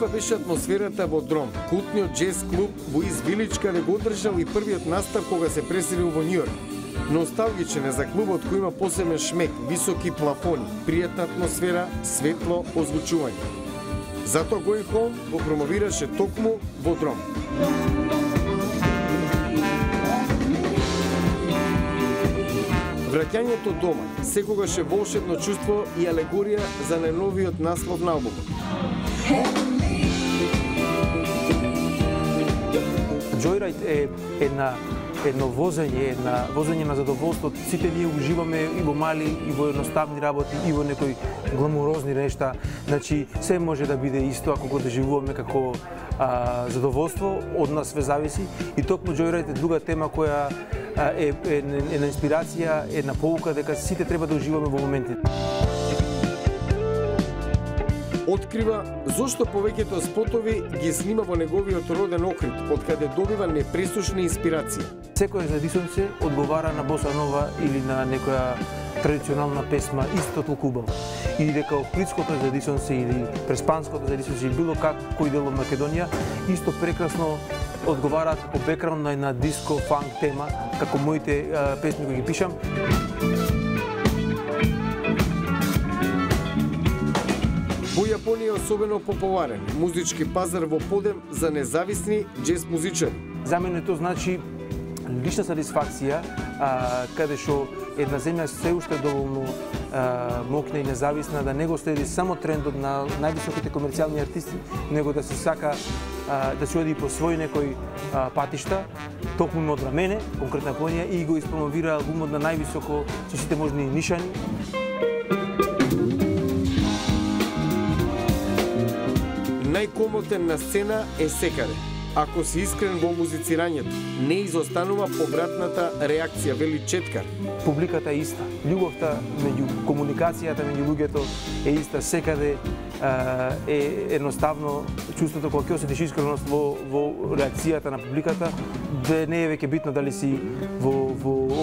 Таква беше атмосферата во Дром, култниот џез клуб во Извилич, каде го одржал и првиот настав кога се преселил во Њујорк. Носталгичен е за клубот кој има посебен шмек, високи плафони, пријатна атмосфера, светло озвучување. Затоа Going Home го промовираше токму во Дром. Враќањето дома секогаш е волшебно чувство и алегорија за најновиот наслов на албумот. Joyride е едно возење на задоволство. Сите ние уживаме и во мали, и во едноставни работи, и во некои гламурозни нешта. Значи, се може да биде исто ако го доживуваме како задоволство, од нас све зависи. И токму Joyride е друга тема која е една инспирација, една поука дека сите треба да уживаме во моментите. Открива зошто повеќето спотови ги снима во неговиот роден Охрид, од каде добива непресушна инспирација. Секој задисонце одговара на боса нова или на некоја традиционална песма исто толку убаво. И дека охридското задисонце или преспанското задисонце или било кој дел од Македонија исто прекрасно одговараат како бекграунд на една диско фанк тема, како моите песни кои ги пишам. Во Јапонија е особено популарен музички пазар во подем за независни џез музичари. За мене тоа значи лична сатисфакција, каде што една земја се уште доволно мокна и независна, да не го следи само трендот на највисоките комерцијални артисти, него да се сака да се оди по свој некој патишта, токму од мене, конкретна Јапонија, и го испромовира албумот на највисоко со сите можни нишани. Најкомотен на сцена е секаде. Ако си искрен во музицирањето, не изостанува повратната реакција, вели Четкар. Публиката е иста. Љубовта меѓу комуникацијата меѓу луѓето е иста. Секаде е едноставно чувството кога ќе осетиш искреност во реакцијата на публиката, да не е веќе битно дали си во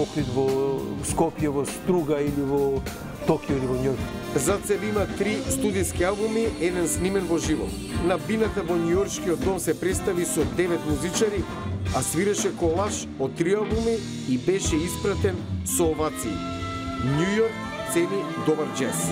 Охрид, во Скопје, во Струга или во Токио или во Њујорк. Зацев има 3 студиски албуми, еден снимен во живо. На бината во Њујоршкиот дом се представи со 9 музичари, а свиреше колаж од 3 албуми и беше испратен со овации. Њујорк цени добар џез.